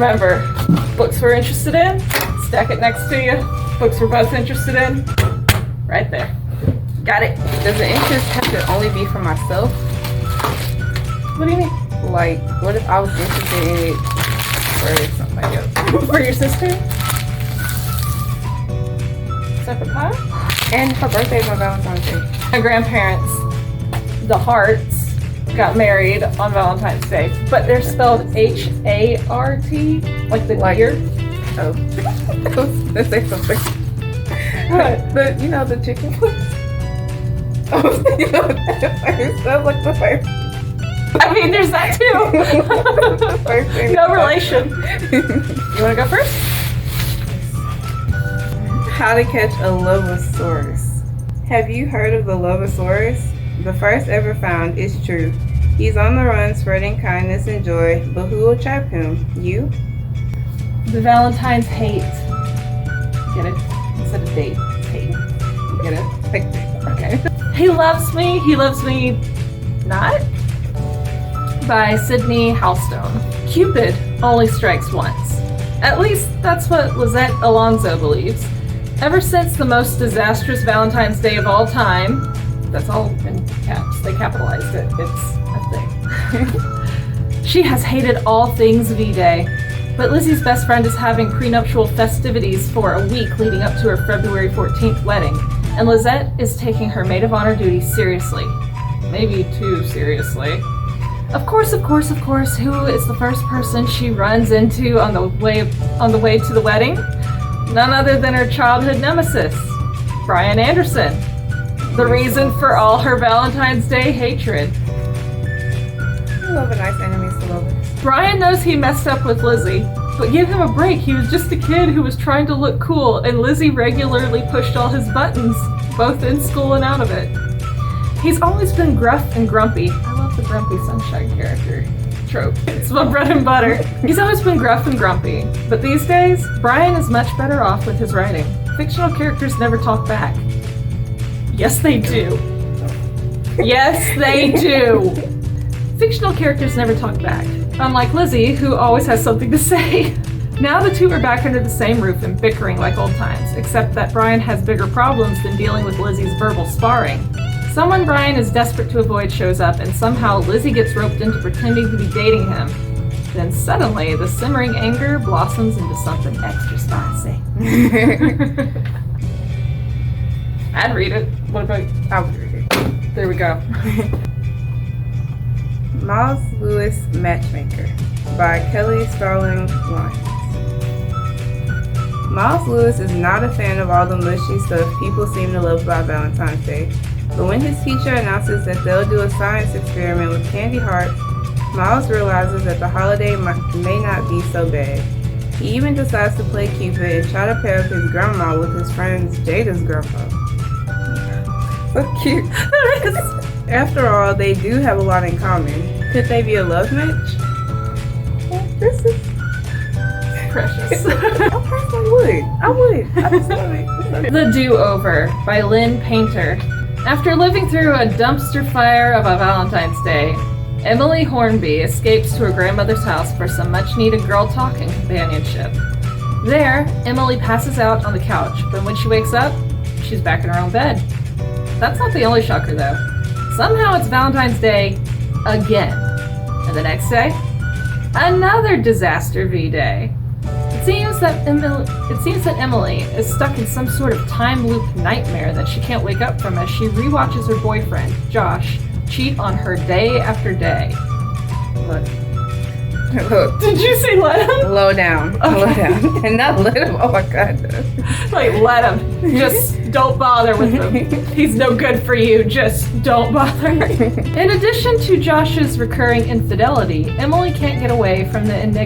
Remember, books we're interested in, stack it next to you. Books we're both interested in, right there. Got it. Does the interest have to only be for myself? What do you mean? Like, what if I was interested in it for somebody else? For your sister? Separate pie? And her birthday is on Valentine's Day. My grandparents, the Harts, got married on Valentine's Day, but they're spelled H-A-R-T, like the deer. Oh. Let's say something. What? You know, the chicken place? Oh, you know, that like the first. I mean, there's that too. No relation. You want to go first? How to catch a Loveosaurus. Have you heard of the Loveosaurus? The first ever found is true. He's on the run, spreading kindness and joy, but who will trap him? You? The Valentine's hate. Get it? Instead of date, it's hate. You get it? Like, Okay. He loves me not? By Sydney Halstone. Cupid only strikes once. At least that's what Lizette Alonso believes. Ever since the most disastrous Valentine's Day of all time, that's all in caps, they capitalized it, it's a thing. She has hated all things V-Day. But Lizzie's best friend is having prenuptial festivities for a week leading up to her February 14th wedding, and Lizette is taking her maid of honor duty seriously. Maybe too seriously. Of course, who is the first person she runs into on the way to the wedding? None other than her childhood nemesis, Brian Anderson. The reason for all her Valentine's Day hatred. I love a nice enemies to lovers. Brian knows he messed up with Lizzie, but give him a break. He was just a kid who was trying to look cool, and Lizzie regularly pushed all his buttons, both in school and out of it. He's always been gruff and grumpy. I love the grumpy sunshine character trope. It's my bread and butter. He's always been gruff and grumpy, but these days, Brian is much better off with his writing. Fictional characters never talk back. Yes, they do. Yes, they do. Fictional characters never talk back. Unlike Lizzie, who always has something to say. Now the two are back under the same roof and bickering like old times, except that Brian has bigger problems than dealing with Lizzie's verbal sparring. Someone Brian is desperate to avoid shows up, and somehow Lizzie gets roped into pretending to be dating him. Then suddenly, the simmering anger blossoms into something extra spicy. I'd read it. What about you? I would read it. There we go. Miles Lewis Matchmaker by Kelly Starling Lyons. Miles Lewis is not a fan of all the mushy stuff people seem to love about Valentine's Day, but when his teacher announces that they'll do a science experiment with candy hearts, Miles realizes that the holiday may not be so bad. He even decides to play Cupid and try to pair up his grandma with his friend Jada's grandpa. So cute. After all, they do have a lot in common. Could they be a love match? Well, this is Precious. I would. I just love it. The Do-Over by Lynn Painter. After living through a dumpster fire of a Valentine's Day, Emily Hornby escapes to her grandmother's house for some much-needed girl talk and companionship. There, Emily passes out on the couch, but when she wakes up, she's back in her own bed. That's not the only shocker, though. Somehow it's Valentine's Day again. And the next day, another disaster V-Day. It seems that Emily is stuck in some sort of time loop nightmare that she can't wake up from as she rewatches her boyfriend, Josh, cheat on her day after day. Look. Did you say let him? Low down. Okay. Low down. And not let him. Oh my god. Like, let him. Just don't bother with him. He's no good for you. Just don't bother. In addition to Josh's recurring infidelity, Emily can't get away from the In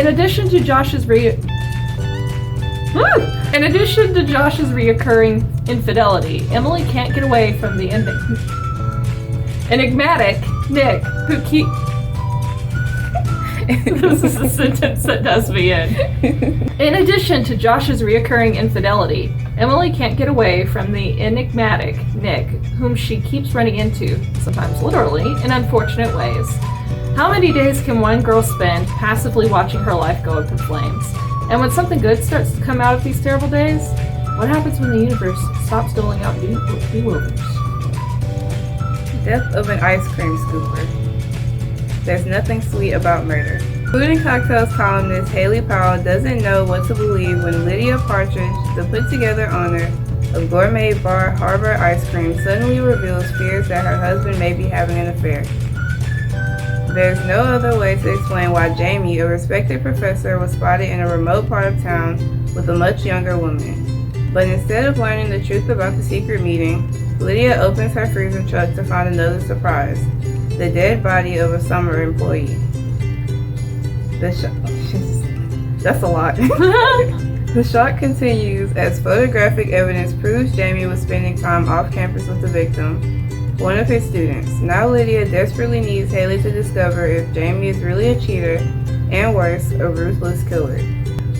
addition to Josh's reoccurring infidelity, Emily can't get away from the enigmatic Nick, who This is a sentence that does me in. In addition to Josh's reoccurring infidelity, Emily can't get away from the enigmatic Nick, whom she keeps running into, sometimes literally, in unfortunate ways. How many days can one girl spend passively watching her life go up in flames? And when something good starts to come out of these terrible days, what happens when the universe stops doling out do-overs? Death of an ice cream scooper. There's nothing sweet about murder. Food and Cocktails columnist Haley Powell doesn't know what to believe when Lydia Partridge, the put-together owner of Gourmet Bar Harbor Ice Cream, suddenly reveals fears that her husband may be having an affair. There's no other way to explain why Jamie, a respected professor, was spotted in a remote part of town with a much younger woman. But instead of learning the truth about the secret meeting, Lydia opens her freezer truck to find another surprise: the dead body of a summer employee. That's a lot. The shock continues as photographic evidence proves Jamie was spending time off campus with the victim, one of his students. Now Lydia desperately needs Haley to discover if Jamie is really a cheater, and worse, a ruthless killer.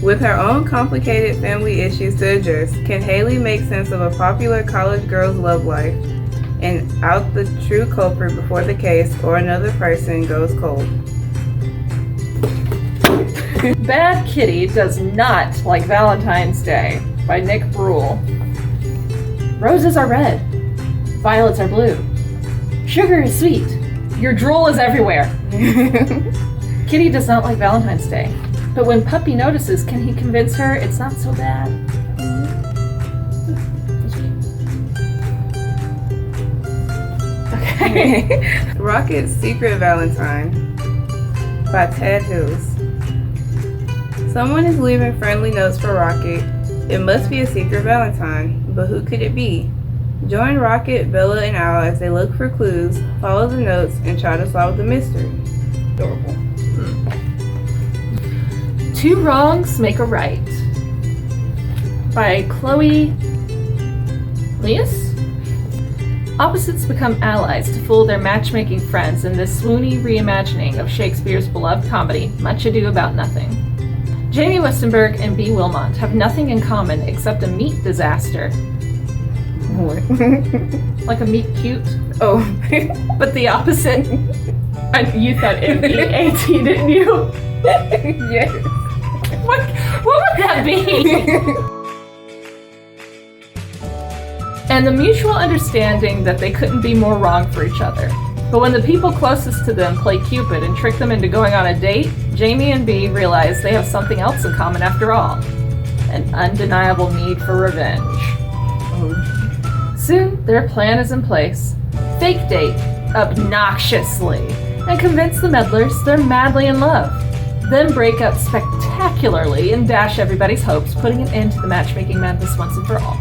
With her own complicated family issues to address, can Haley make sense of a popular college girl's love life and out the true culprit before the case or another person goes cold? Bad Kitty Does Not Like Valentine's Day by Nick Brule. Roses are red. Violets are blue. Sugar is sweet. Your drool is everywhere. Kitty does not like Valentine's Day. But when Puppy notices, can he convince her it's not so bad? Okay. Rocket's Secret Valentine by Ted Hills. Someone is leaving friendly notes for Rocket. It must be a secret Valentine, but who could it be? Join Rocket, Bella, and Al as they look for clues, follow the notes, and try to solve the mystery. Adorable. Two Wrongs Make a Right by Chloe Leas. Opposites become allies to fool their matchmaking friends in this swoony reimagining of Shakespeare's beloved comedy, Much Ado About Nothing. Jamie Westenberg and B. Wilmot have nothing in common except a meat disaster. What? Like a meat cute? Oh. But the opposite. You thought M-E-A-T, didn't you? Yes. What would that be? And the mutual understanding that they couldn't be more wrong for each other. But when the people closest to them play Cupid and trick them into going on a date, Jamie and Bea realize they have something else in common after all: an undeniable need for revenge. Soon, their plan is in place. Fake date, obnoxiously, and convince the meddlers they're madly in love. Then break up spectacularly and dash everybody's hopes, putting an end to the matchmaking madness once and for all.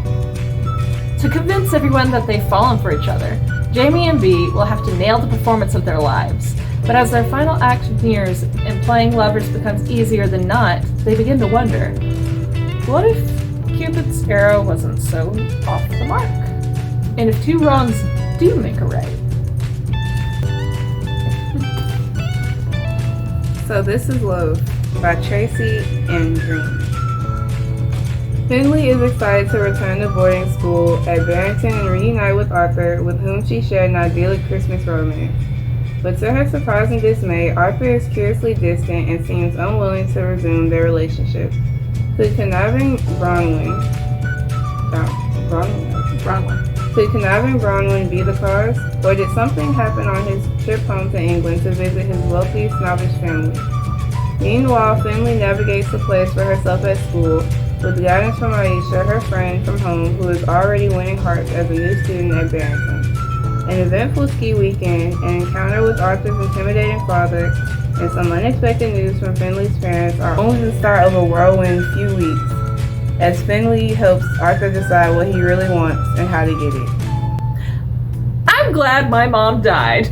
To convince everyone that they've fallen for each other, Jamie and Bea will have to nail the performance of their lives. But as their final act nears and playing lovers becomes easier than not, they begin to wonder, what if Cupid's arrow wasn't so off the mark? And if two wrongs do make a right? So This Is Love by Tracy and Dream. Finley is excited to return to boarding school at Barrington and reunite with Arthur, with whom she shared an idyllic Christmas romance. But to her surprise and dismay, Arthur is curiously distant and seems unwilling to resume their relationship. Could conniving Bronwyn be the cause? Or did something happen on his trip home to England to visit his wealthy, snobbish family? Meanwhile, Finley navigates the place for herself at school, with guidance from Aisha, her friend from home, who is already winning hearts as a new student at Barrington. An eventful ski weekend, an encounter with Arthur's intimidating father, and some unexpected news from Finley's parents are only the start of a whirlwind few weeks, as Finley helps Arthur decide what he really wants and how to get it. I'm Glad My Mom Died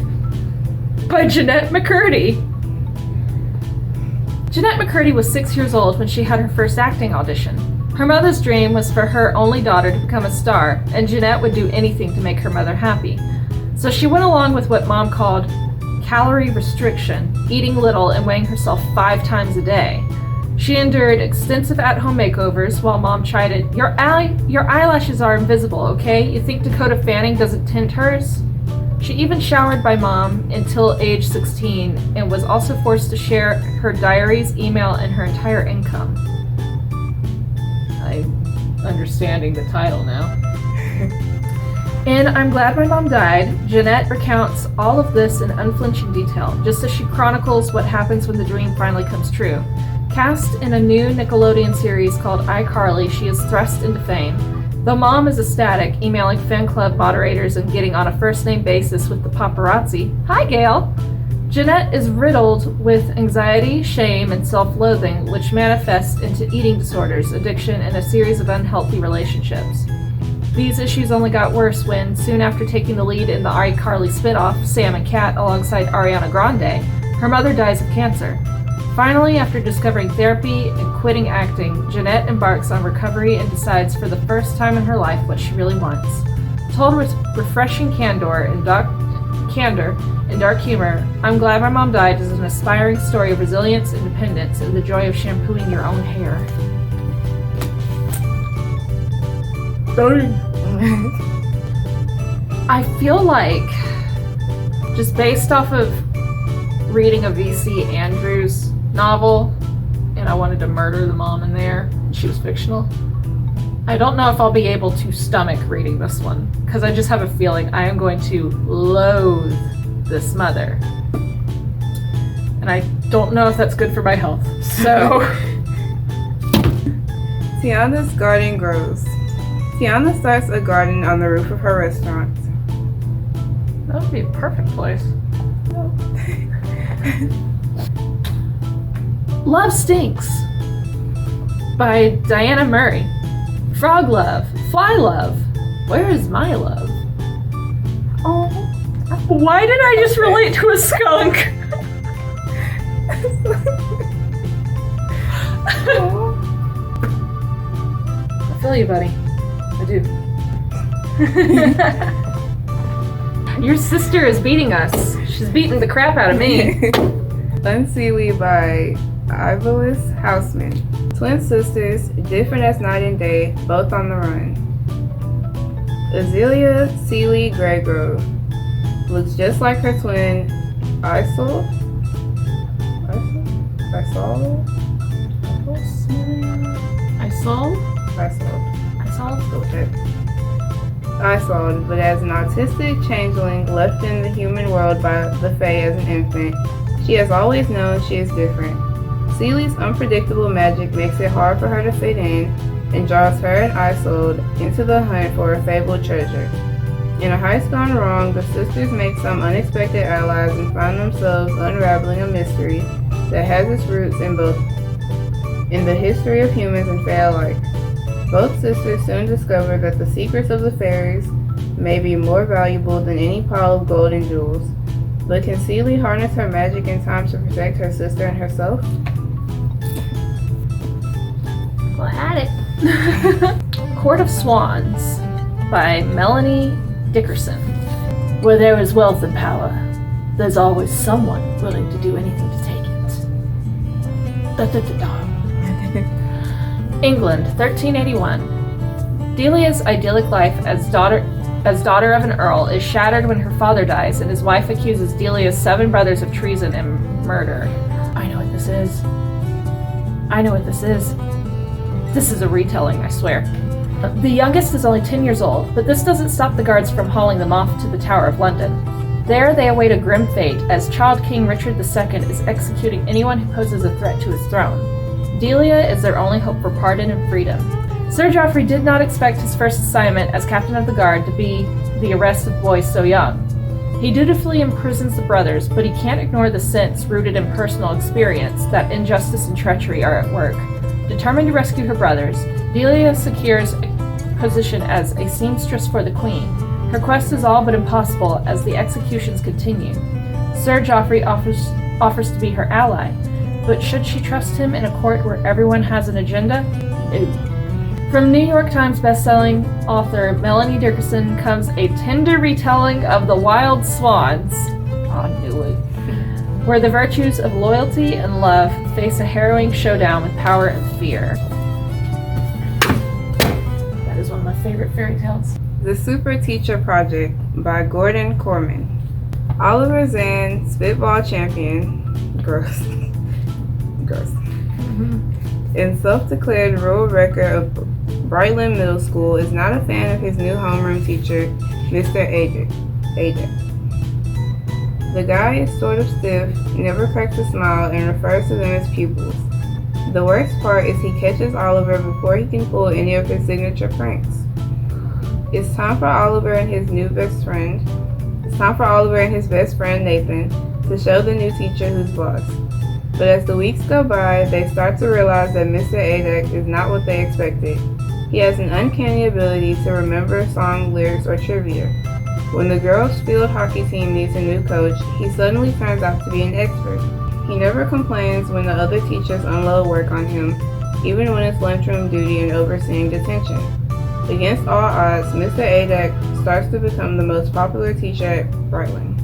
by Jeanette McCurdy. Jeanette McCurdy was 6 years old when she had her first acting audition. Her mother's dream was for her only daughter to become a star, and Jeanette would do anything to make her mother happy. So she went along with what Mom called calorie restriction, eating little and weighing herself 5 times a day. She endured extensive at-home makeovers while Mom chided, Your eyelashes are invisible, okay? You think Dakota Fanning doesn't tint hers? She even showered by Mom until age 16 and was also forced to share her diaries, email, and her entire income. I'm understanding the title now. In I'm Glad My Mom Died, Jeanette recounts all of this in unflinching detail, just as she chronicles what happens when the dream finally comes true. Cast in a new Nickelodeon series called iCarly, she is thrust into fame. Though Mom is ecstatic, emailing fan club moderators and getting on a first-name basis with the paparazzi, hi Gail! Jeanette is riddled with anxiety, shame, and self-loathing, which manifest into eating disorders, addiction, and a series of unhealthy relationships. These issues only got worse when, soon after taking the lead in the iCarly spin-off, Sam and Cat, alongside Ariana Grande, her mother dies of cancer. Finally, after discovering therapy and quitting acting, Jeanette embarks on recovery and decides for the first time in her life what she really wants. Told with refreshing candor and dark humor, I'm Glad My Mom Died is an aspiring story of resilience, independence, and the joy of shampooing your own hair. I feel like, just based off of reading a V.C. Andrews novel, and I wanted to murder the mom in there, and she was fictional, I don't know if I'll be able to stomach reading this one, because I just have a feeling I am going to loathe this mother. And I don't know if that's good for my health, so... Tiana's garden grows. Tiana starts a garden on the roof of her restaurant. That would be a perfect place. Love Stinks by Diana Murray. Frog love, fly love, where is my love? Oh, why did I just relate to a skunk? I feel you, buddy. I do. Your sister is beating us. She's beating the crap out of me. Unseelie by Ivolis Houseman. Twin sisters, different as night and day, both on the run. Azealia Seeley Graygrove looks just like her twin Isol. Isolde, but as an autistic changeling left in the human world by the Fae as an infant, she has always known she is different. Seeley's unpredictable magic makes it hard for her to fit in and draws her and Isolde into the hunt for a fabled treasure. In a heist gone wrong, the sisters make some unexpected allies and find themselves unraveling a mystery that has its roots in the history of humans and Fae alike. Both sisters soon discover that the secrets of the fairies may be more valuable than any pile of gold and jewels. But can Seeley harness her magic in time to protect her sister and herself? Well, at it. Court of Swans by Melanie Dickerson. Where there is wealth and power, there's always someone willing to do anything to take it. England, 1381. Delia's idyllic life as daughter of an earl is shattered when her father dies and his wife accuses Delia's 7 brothers of treason and murder. I know what this is. This is a retelling, I swear. The youngest is only 10 years old, but this doesn't stop the guards from hauling them off to the Tower of London. There they await a grim fate as Child King Richard II is executing anyone who poses a threat to his throne. Delia is their only hope for pardon and freedom. Sir Geoffrey did not expect his first assignment as captain of the guard to be the arrest of boys so young. He dutifully imprisons the brothers, but he can't ignore the sense rooted in personal experience that injustice and treachery are at work. Determined to rescue her brothers, Delia secures a position as a seamstress for the queen. Her quest is all but impossible as the executions continue. Sir Geoffrey offers to be her ally, but should she trust him in a court where everyone has an agenda? No. From New York Times bestselling author Melanie Dickerson comes a tender retelling of The Wild Swans. I knew it. Where the virtues of loyalty and love face a harrowing showdown with power and fear. That is one of my favorite fairy tales. The Superteacher Project by Gordon Corman. Oliver Zahn, spitball champion, gross, and self-declared world record of Brightland Middle School, is not a fan of his new homeroom teacher, Mr. Ajax. The guy is sort of stiff, never cracks a smile, and refers to them as pupils. The worst part is he catches Oliver before he can pull any of his signature pranks. It's time for Oliver and his best friend, Nathan, to show the new teacher who's boss. But as the weeks go by, they start to realize that Mr. Ajax is not what they expected. He has an uncanny ability to remember song lyrics or trivia. When the girls' field hockey team needs a new coach, he suddenly turns out to be an expert. He never complains when the other teachers unload work on him, even when it's lunchroom duty and overseeing detention. Against all odds, Mr. Ajax starts to become the most popular teacher at Brightland.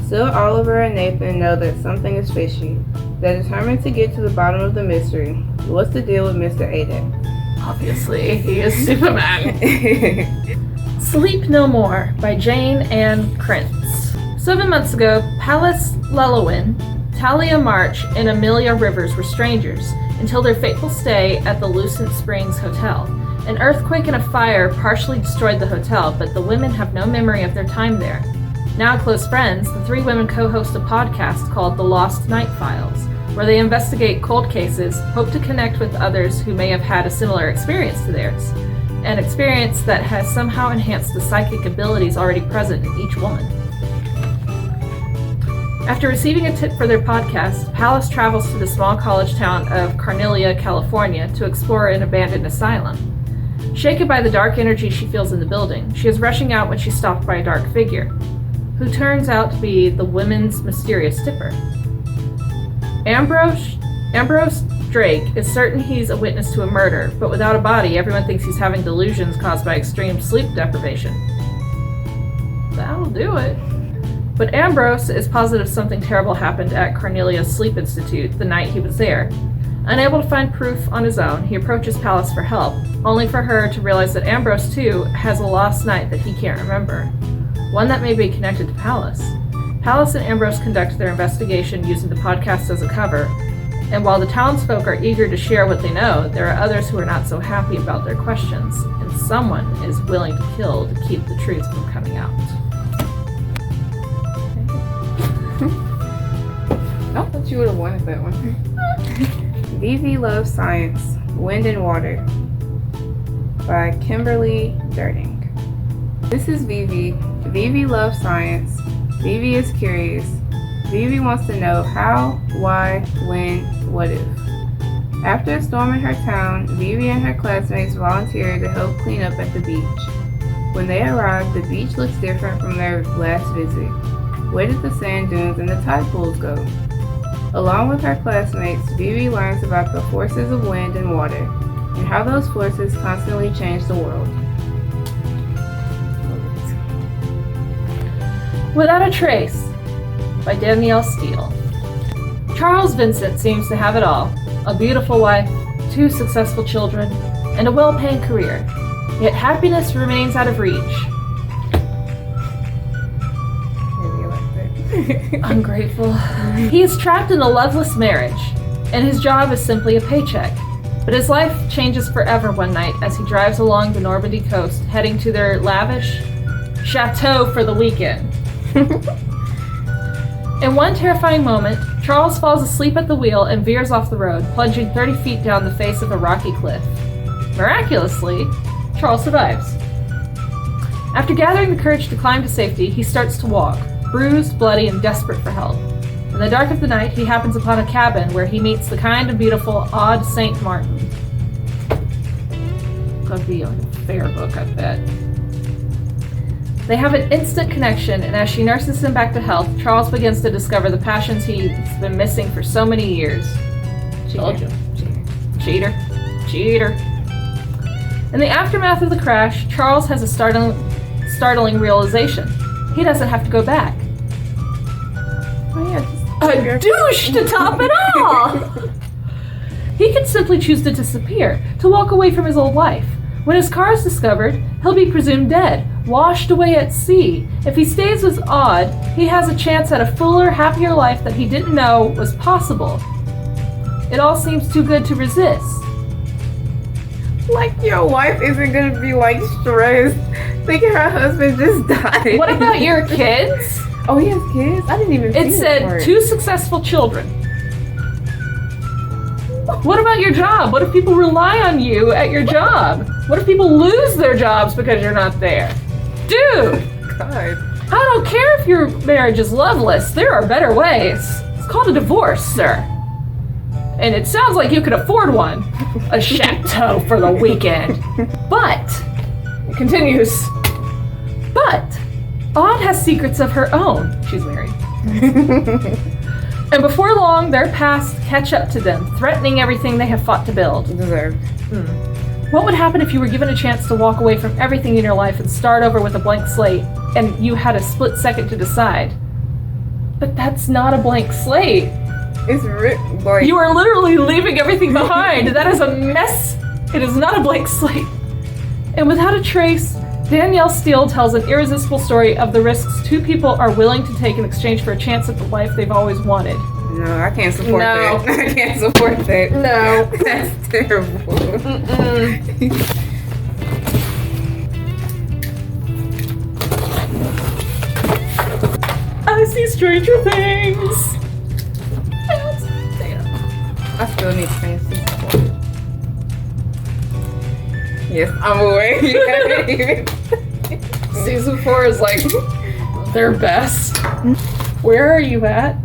Still, Oliver and Nathan know that something is fishy. They're determined to get to the bottom of the mystery. What's the deal with Mr. Ajax? Obviously, he is Superman. Sleep No More by Jane Ann Krentz. 7 months ago, Pallas Llewellyn, Talia March, and Amelia Rivers were strangers until their fateful stay at the Lucent Springs Hotel. An earthquake and a fire partially destroyed the hotel, but the women have no memory of their time there. Now close friends, the three women co-host a podcast called The Lost Night Files, where they investigate cold cases, hope to connect with others who may have had a similar experience to theirs, an experience that has somehow enhanced the psychic abilities already present in each woman. After receiving a tip for their podcast, Pallas travels to the small college town of Carnelia, California, to explore an abandoned asylum. Shaken by the dark energy she feels in the building, she is rushing out when she's stopped by a dark figure, who turns out to be the women's mysterious tipper. Ambrose Drake is certain he's a witness to a murder, but without a body, everyone thinks he's having delusions caused by extreme sleep deprivation. That'll do it. But Ambrose is positive something terrible happened at Carnelia's Sleep Institute the night he was there. Unable to find proof on his own, he approaches Pallas for help, only for her to realize that Ambrose, too, has a lost night that he can't remember. One that may be connected to Pallas. Pallas and Ambrose conduct their investigation using the podcast as a cover, and while the townsfolk are eager to share what they know, there are others who are not so happy about their questions, and someone is willing to kill to keep the truth from coming out. I thought you would have wanted that one. Vivi Loves Science, Wind and Water by Kimberly Durding. This is Vivi. Vivi loves science. Vivi is curious. Vivi wants to know how, why, when, what if. After a storm in her town, Vivi and her classmates volunteer to help clean up at the beach. When they arrive, the beach looks different from their last visit. Where did the sand dunes and the tide pools go? Along with her classmates, Vivi learns about the forces of wind and water, and how those forces constantly change the world. Without a Trace by Danielle Steel. Charles Vincent seems to have it all. A beautiful wife, 2 successful children, and a well-paying career. Yet happiness remains out of reach. Ungrateful. He is trapped in a loveless marriage, and his job is simply a paycheck. But his life changes forever one night as he drives along the Normandy coast, heading to their lavish chateau for the weekend. In one terrifying moment, Charles falls asleep at the wheel and veers off the road, plunging 30 feet down the face of a rocky cliff. Miraculously, Charles survives. After gathering the courage to climb to safety, he starts to walk, bruised, bloody, and desperate for help. In the dark of the night, he happens upon a cabin where he meets the kind and beautiful Odd Saint Martin. Could be a fair book, I bet. They have an instant connection, and as she nurses him back to health, Charles begins to discover the passions he's been missing for so many years. Cheater. In the aftermath of the crash, Charles has a startling realization. He doesn't have to go back. Oh yeah, A douche to top it all! He could simply choose to disappear, to walk away from his old life. When his car is discovered, he'll be presumed dead, washed away at sea. If he stays with Odd, he has a chance at a fuller, happier life that he didn't know was possible. It all seems too good to resist. Like your wife isn't gonna be like stressed thinking her husband just died. What about your kids? Oh, he has kids? I didn't even see It said that part. 2 successful children. What about your job? What if people rely on you at your job? What if people lose their jobs because you're not there? Dude! God. I don't care if your marriage is loveless. There are better ways. It's called a divorce, sir. And it sounds like you could afford one. A chateau for the weekend. But, it continues, but Odd has secrets of her own. She's married. And before long, their past catch up to them, threatening everything they have fought to build. Deserved. What would happen if you were given a chance to walk away from everything in your life and start over with a blank slate, and you had a split second to decide? But that's not a blank slate. It's like You are literally leaving everything behind. That is a mess. It is not a blank slate. And without a trace, Danielle Steel tells an irresistible story of the risks 2 people are willing to take in exchange for a chance at the life they've always wanted. no, I can't support No. that. I can't support that. No. That's terrible. I see Stranger Things. I still need to finish season 4. Yes, I'm aware. Season 4 is like their best. Where are you at?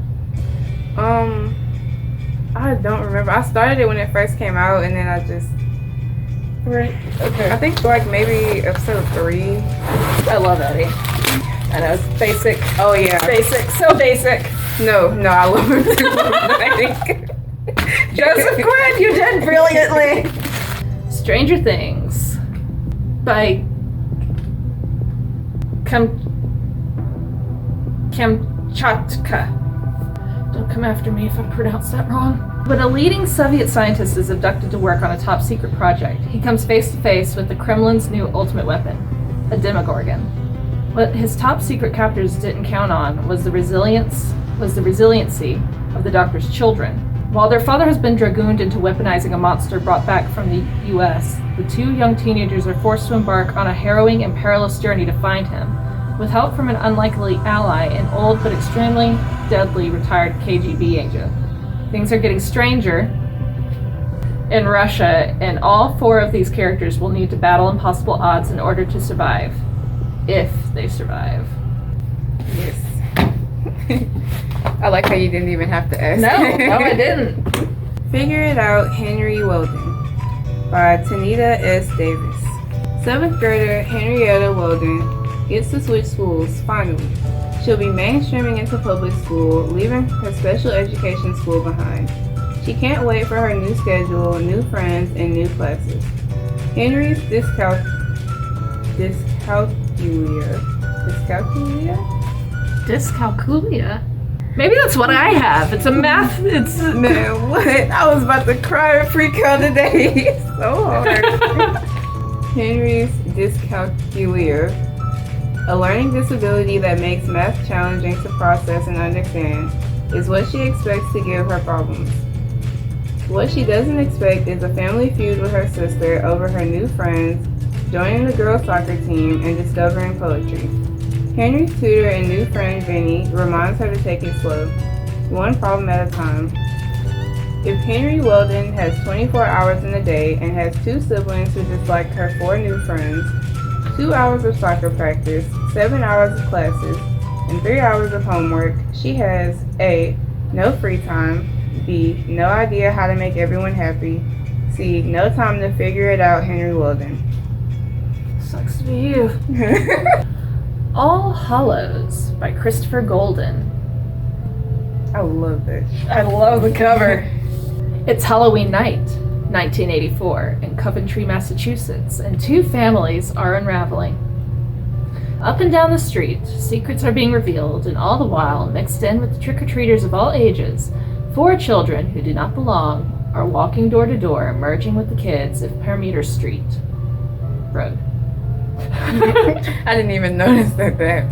I don't remember. I started it when it first came out, and then I just, Right. Okay. I think like maybe episode 3. I love Eddie. I know it's basic. Oh yeah. Basic. So basic. No, I love her too. Joseph Quinn, you did brilliantly. Stranger Things by Kamchatka. Don't come after me if I pronounce that wrong. When a leading Soviet scientist is abducted to work on a top secret project, he comes face to face with the Kremlin's new ultimate weapon, a Demogorgon. What his top secret captors didn't count on was the resiliency of the Doctor's children. While their father has been dragooned into weaponizing a monster brought back from the US, the 2 young teenagers are forced to embark on a harrowing and perilous journey to find him, with help from an unlikely ally, an old but extremely deadly retired KGB agent. Things are getting stranger in Russia, and all 4 of these characters will need to battle impossible odds in order to survive. If they survive. Yes. I like how you didn't even have to ask. No, I didn't. Figure It Out, Henri Weldon by Tanita S. Davis. 7th grader Henrietta Weldon gets to switch schools, finally. She'll be mainstreaming into public school, leaving her special education school behind. She can't wait for her new schedule, new friends, and new classes. Henry's Dyscalculia? Maybe that's what I have. It's a math. It's Man, what? I was about to cry and freak out today. It's so hard. Henry's Dyscalculia, a learning disability that makes math challenging to process and understand, is what she expects to give her problems. What she doesn't expect is a family feud with her sister over her new friends, joining the girls' soccer team, and discovering poetry. Henry's tutor and new friend Vinny reminds her to take it slow, one problem at a time. If Henri Weldon has 24 hours in a day and has 2 siblings who dislike her 4 new friends, 2 hours of soccer practice, 7 hours of classes, and 3 hours of homework, she has A. No free time, B. No idea how to make everyone happy, C. No time to figure it out, Henri Weldon. sucks to be you. All Hallows by Christopher Golden. I love this. I love the cover. It's Halloween night, 1984, in Coventry, Massachusetts, and 2 families are unraveling. Up and down the street, secrets are being revealed, and all the while, mixed in with the trick-or-treaters of all ages, 4 children who do not belong are walking door to door, merging with the kids of Perimeter Street Road. I didn't even notice that.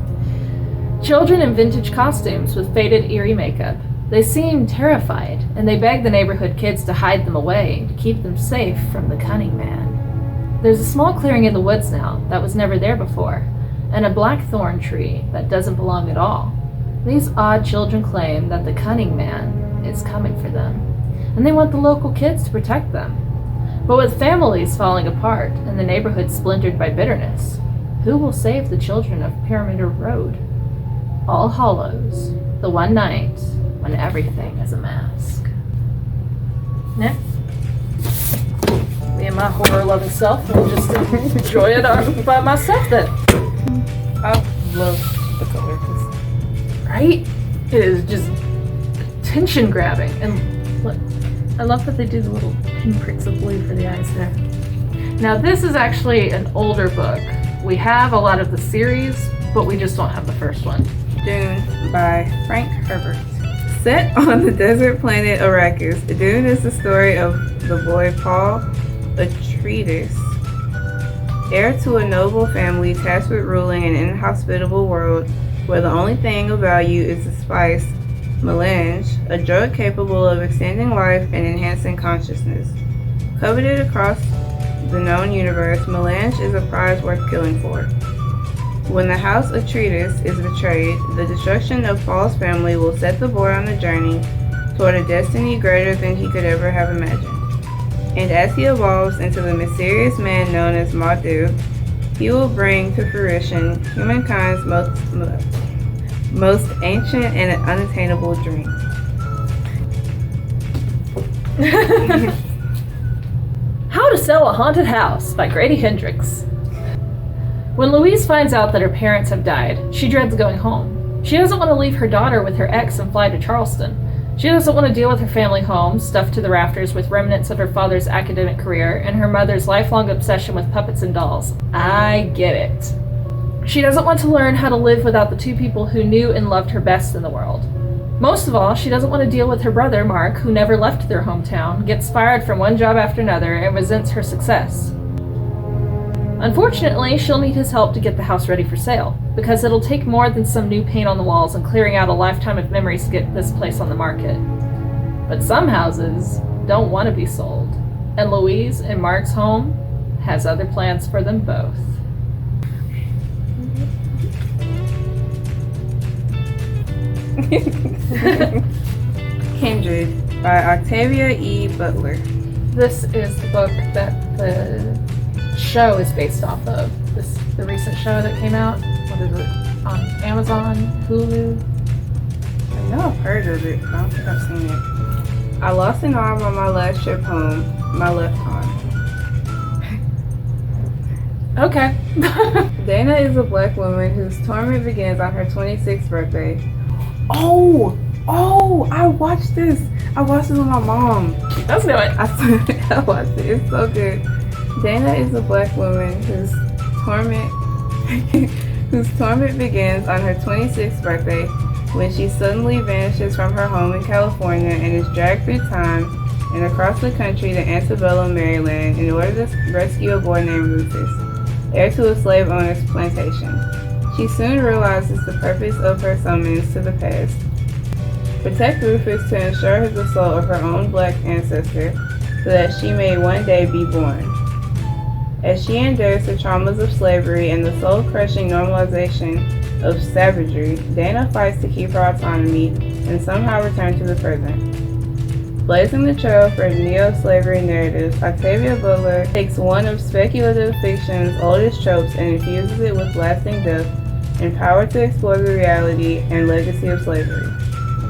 Children in vintage costumes with faded, eerie makeup. They seem terrified, and they beg the neighborhood kids to hide them away to keep them safe from the cunning man. There's a small clearing in the woods now that was never there before, and a blackthorn tree that doesn't belong at all. These odd children claim that the cunning man is coming for them, and they want the local kids to protect them. But with families falling apart and the neighborhood splintered by bitterness, who will save the children of Pyramid Road? All Hallows, the one night when everything is a mask. Yeah. Me and my horror-loving self will just enjoy it by myself then. I love the color. Right? It is just attention-grabbing. And look, I love that they do the little pinpricks of blue for the eyes there. Now this is actually an older book. We have a lot of the series, but we just don't have the first one. Dune by Frank Herbert. Set on the desert planet Arrakis, Dune is the story of the boy Paul Atreides, heir to a noble family tasked with ruling an inhospitable world where the only thing of value is the spice melange, a drug capable of extending life and enhancing consciousness. Coveted across the known universe, melange is a prize worth killing for. When the House Atreides is betrayed, the destruction of Paul's family will set the boy on a journey toward a destiny greater than he could ever have imagined. And as he evolves into the mysterious man known as Ma'du, he will bring to fruition humankind's most ancient and unattainable dream. How to Sell a Haunted House by Grady Hendrix. When Louise finds out that her parents have died, she dreads going home. She doesn't want to leave her daughter with her ex and fly to Charleston. She doesn't want to deal with her family home, stuffed to the rafters with remnants of her father's academic career and her mother's lifelong obsession with puppets and dolls. I get it. She doesn't want to learn how to live without the two people who knew and loved her best in the world. Most of all, she doesn't want to deal with her brother, Mark, who never left their hometown, gets fired from one job after another, and resents her success. Unfortunately, she'll need his help to get the house ready for sale, because it'll take more than some new paint on the walls and clearing out a lifetime of memories to get this place on the market. But some houses don't want to be sold, and Louise and Mark's home has other plans for them both. Kindred by Octavia E. Butler. This is the book that the show is based off of. The recent show that came out. What is it? On Amazon, Hulu? I know I've heard of it, but I don't think I've seen it. I lost an arm on my last trip home, my left arm. Okay. Dana is a black woman whose torment begins on her 26th birthday. Oh, I watched this. I watched it with my mom. Let's do it. I watched it. It's so good. Dana is a black woman whose torment begins on her 26th birthday when she suddenly vanishes from her home in California and is dragged through time and across the country to Antebellum, Maryland in order to rescue a boy named Rufus, heir to a slave owner's plantation. She soon realizes the purpose of her summons to the past. Protect Rufus to ensure his assault of her own black ancestor so that she may one day be born. As she endures the traumas of slavery and the soul-crushing normalization of savagery, Dana fights to keep her autonomy and somehow return to the present. Blazing the trail for neo-slavery narratives, Octavia Butler takes one of speculative fiction's oldest tropes and infuses it with lasting depth and power to explore the reality and legacy of slavery.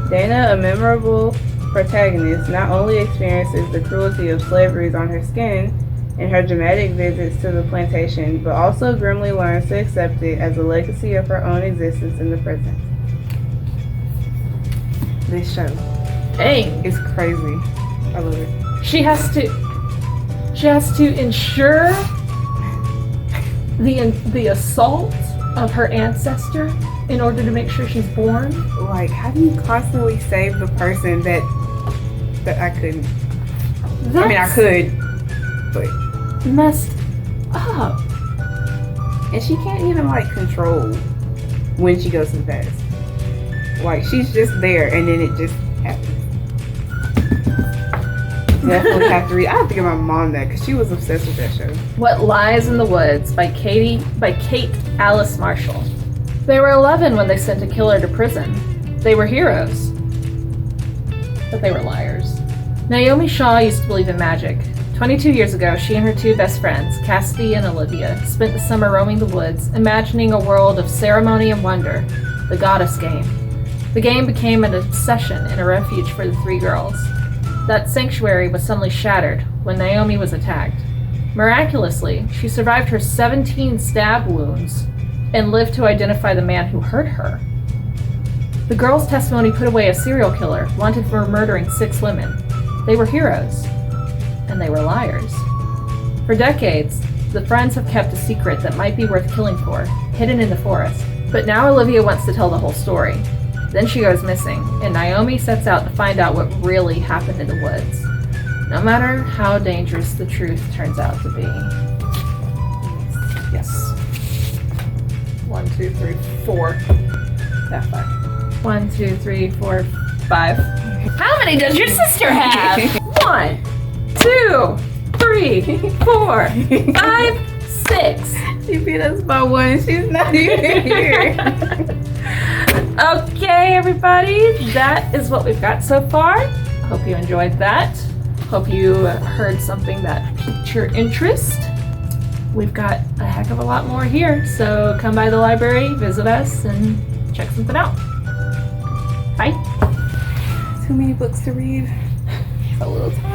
Dana, a memorable protagonist, not only experiences the cruelty of slavery on her skin in her dramatic visits to the plantation, but also grimly learns to accept it as a legacy of her own existence in the present. This show. Dang. It's crazy. I love it. She has to ensure the assault of her ancestor in order to make sure she's born. Like, how do you constantly save the person that I couldn't? I mean, I could, but messed up. And she can't even, like, control when she goes to the past. Like, she's just there, and then it just happens. Definitely have to read. I have to give my mom that, because she was obsessed with that show. What Lies in the Woods by Kate Alice Marshall. They were 11 when they sent a killer to prison. They were heroes. But they were liars. Naomi Shaw used to believe in magic. 22 years ago, she and her two best friends, Cassidy and Olivia, spent the summer roaming the woods, imagining a world of ceremony and wonder, the Goddess Game. The game became an obsession and a refuge for the three girls. That sanctuary was suddenly shattered when Naomi was attacked. Miraculously, she survived her 17 stab wounds and lived to identify the man who hurt her. The girls' testimony put away a serial killer wanted for murdering 6 women. They were heroes, and they were liars. For decades, the friends have kept a secret that might be worth killing for, hidden in the forest. But now Olivia wants to tell the whole story. Then she goes missing, and Naomi sets out to find out what really happened in the woods, no matter how dangerous the truth turns out to be. Yes. 1, 2, 3, 4. That 5. 1, 2, 3, 4, 5. How many does your sister have? 1, 2, 3, 4, 5, 6. She beat us by 1. She's not even here. Okay, everybody, that is what we've got so far. Hope you enjoyed that. Hope you heard something that piqued your interest. We've got a heck of a lot more here, so come by the library, visit us, and check something out. Bye. Too many books to read. A little time.